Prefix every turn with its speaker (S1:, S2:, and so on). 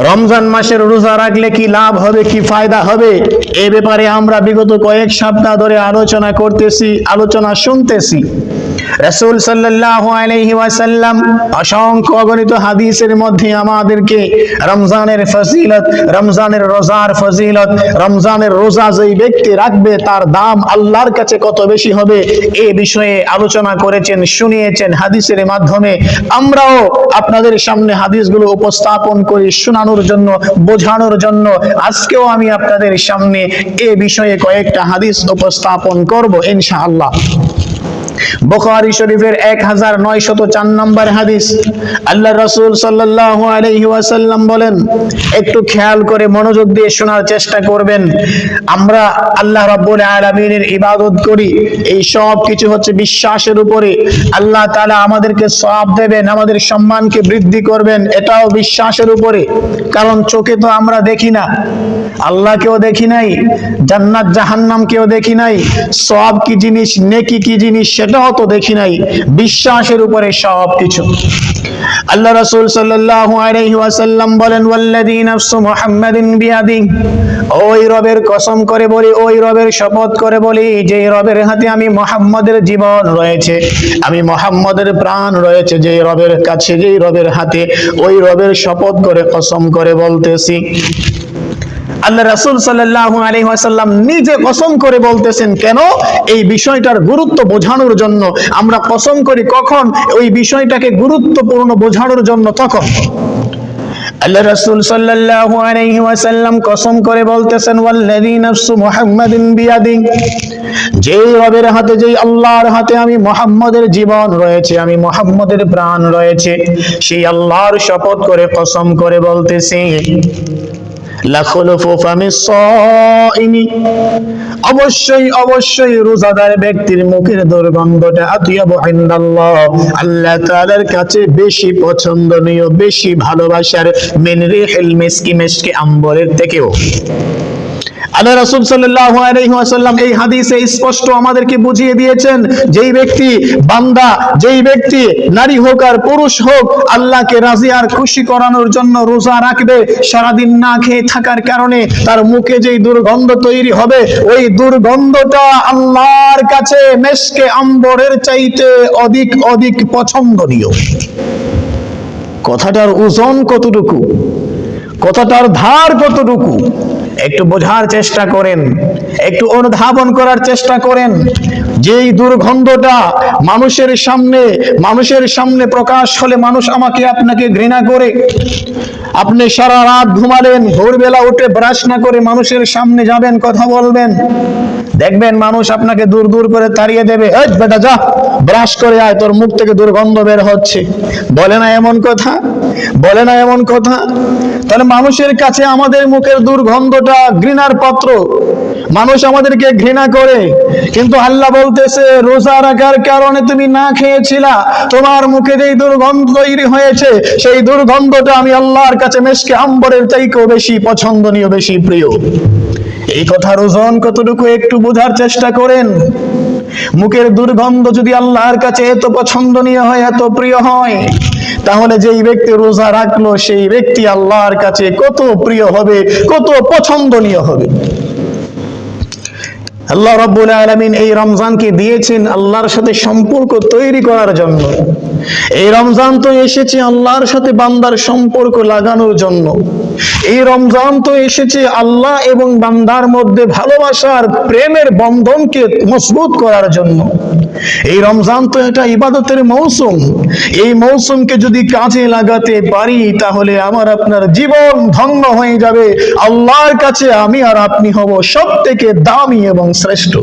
S1: রমজান মাসের রোজা রাখলে কি লাভ হবে, কি ফায়দা হবে, এ ব্যাপারে আমরা বিগত কয়েক সপ্তাহ ধরে আলোচনা শুনতেছি। রাসূল সাল্লাল্লাহু আলাইহি ওয়াসাল্লাম অসংখ্য অগণিত হাদিসের মধ্যে আমাদেরকে রমজানের ফজিলত, রমজানের রোজার ফজিলত, রমজানের রোজা যেই ব্যক্তি রাখবে তার দাম আল্লাহর কাছে কত বেশি হবে এ বিষয়ে আলোচনা করেছেন, শুনিয়েছেন হাদিসের মাধ্যমে। আমরাও আপনাদের সামনে হাদিসগুলো উপস্থাপন করি শোনানোর জন্য, বোঝানোর জন্য। আজকেও আমি আপনাদের সামনে এ বিষয়ে কয়েকটা হাদিস উপস্থাপন করব ইনশাআল্লাহ। বুখারী শরীফের 1904 নম্বর হাদিস। আল্লাহ রাসূল সাল্লাল্লাহু আলাইহি ওয়াসাল্লাম বলেন, একটু খেয়াল করে মনোযোগ দিয়ে শোনার চেষ্টা করবেন। আমরা আল্লাহ রাব্বুল আলামিনের ইবাদত করি, এই সব কিছু হচ্ছে বিশ্বাসের উপরে। আল্লাহ তাআলা আমাদেরকে সওয়াব দেবেন, আমাদের সম্মানকে বৃদ্ধি করবেন, এটাও বিশ্বাসের উপরে। কারণ চোখে তো আমরা দেখি না, আল্লাহকেও দেখি নাই, জান্নাত জাহান্নামকেও দেখি নাই, সওয়াব কি জিনিস, নেকি কি জিনিস সেটাও তো দেখি নাই। বিশ্বাসের উপরে সব কিছু। আল্লাহ রাসূল সাল্লাল্লাহু আলাইহি ওয়াসাল্লাম বলেন, ওয়াল্লাযী নাফসু মুহাম্মাদিন বিয়াদিহি, ওই রবের কসম করে বলি, ওই রবের শপথ করে বলি, যেই রবের হাতে আমি মুহাম্মাদের জীবন রয়েছে, আমি মুহাম্মাদের প্রাণ রয়েছে, যেই রবের কাছে, যেই রবের হাতে, ওই রবের শপথ করে কসম করে বলতেছি। আল্লাহ রাসূল সাল্লাল্লাহু আলাইহি ওয়াসাল্লাম নিজে কসম করে বলতেছেন। কেন? এই বিষয়টার গুরুত্ব বোঝানোর জন্য। আমরা কসম করি কখন? ওই বিষয়টাকে গুরুত্বপূর্ণ বোঝানোর জন্য। তখন আল্লাহ রাসূল সাল্লাল্লাহু আলাইহি ওয়াসাল্লাম কসম করে বলতেছেন, ওয়াল্লাযী নাফসু মুহাম্মাদিন বিয়াদিহি, যেই রবের হাতে, যেই আল্লাহর হাতে আমি মুহাম্মাদের জীবন রয়েছে, আমি মুহাম্মাদের প্রাণ রয়েছে, সেই আল্লাহর শপথ করে কসম করে বলতেছি, লাখুলুফু ফামিস সাইমি, অবশ্যই অবশ্যই রোজাদার ব্যক্তির মুখের দুর্গন্ধটা আতিয়াবু ইনদাল্লাহ, আল্লাহ তাআলার কাছে বেশি পছন্দনীয়, বেশি ভালোবাসার, মিন রিহিল মিসকি, মিশকে আম্বরের থেকেও। আল্লাহ রাসূল সাল্লাল্লাহু আলাইহি ওয়াসাল্লাম এই হাদিসে স্পষ্ট আমাদেরকে বুঝিয়ে দিয়েছেন, যেই ব্যক্তি বান্দা, যেই ব্যক্তি নারী হোক আর পুরুষ হোক, আল্লাহকে রাজি আর খুশি করানোর জন্য রোজা রাখবে, সারাদিন না খেয়ে থাকার কারণে তার মুখে যেই দুর্গন্ধ তৈরি হবে, ওই দুর্গন্ধটা আল্লাহর কাছে মিশকে আম্বরের চাইতে অধিক অধিক পছন্দনীয়। কথাটার ওজন কতটুকু, কথাটার ধার কতটুকু একটু বোঝার চেষ্টা করেন, একটু অনুধাবন করার চেষ্টা করেন। যেই দুর্গন্ধটা মানুষের সামনে প্রকাশ হলে মানুষ আমাকে আপনাকে ঘৃণা করে। আপনি সারা রাত ঘুমালেন, ভোরবেলা উঠে ব্রাশ না করে মানুষের সামনে যাবেন, কথা বলবেন, দেখবেন মানুষ আপনাকে দূর দূর করে তাড়িয়ে দেবে, এই বেটা যা ব্রাশ করে আয়, তোর মুখ থেকে দুর্গন্ধ বের হচ্ছে। বলে না এমন কথা? বলে না এমন কথা? তাহলে মানুষের কাছে আমাদের মুখের দুর্গন্ধটা ঘৃণার পাত্র, মানুষ আমাদেরকে ঘৃণা করে। কিন্তু আল্লাহ বলতেছে, রোজা রাখার কারণে তুমি না খেয়েছিলা, তোমার মুখে যেই দুর্গন্ধ তৈরি হয়েছে, সেই দুর্গন্ধটা আমি আল্লাহর কাছে মিশকে আম্বরের চাইতেও বেশি পছন্দনীয়, বেশি প্রিয়। এই কথার ওজন কতটুকু একটু বোঝার চেষ্টা করেন। মুখের দুর্গন্ধ যদি আল্লাহর কাছে এত পছন্দনীয় হয়, এত প্রিয় হয়, তাহলে যেই ব্যক্তি রোজা রাখলো সেই ব্যক্তি আল্লাহর কাছে কত প্রিয় হবে, কত পছন্দনীয় হবে। আল্লাহ রাব্বুল আলামিন এই রমজানকে দিয়েছেন আল্লাহর সাথে সম্পর্ক তৈরি করার জন্য। এই রমজান তো এসেছে আল্লাহর সাথে বান্দার সম্পর্ক লাগানোর জন্য। এই রমজান তো এসেছে আল্লাহ এবং বান্দার মধ্যে ভালোবাসার, প্রেমের বন্ধনকে মজবুত করার জন্য। এই রমজান তো এটা ইবাদতের মৌসুম। এই মৌসুমকে যদি কাজে লাগাতে পারি, তাহলে আমার আপনার জীবন ধন্য হয়ে যাবে। আল্লাহর কাছে আমি আর আপনি হব সবথেকে দামি এবং শ্রেষ্ঠ।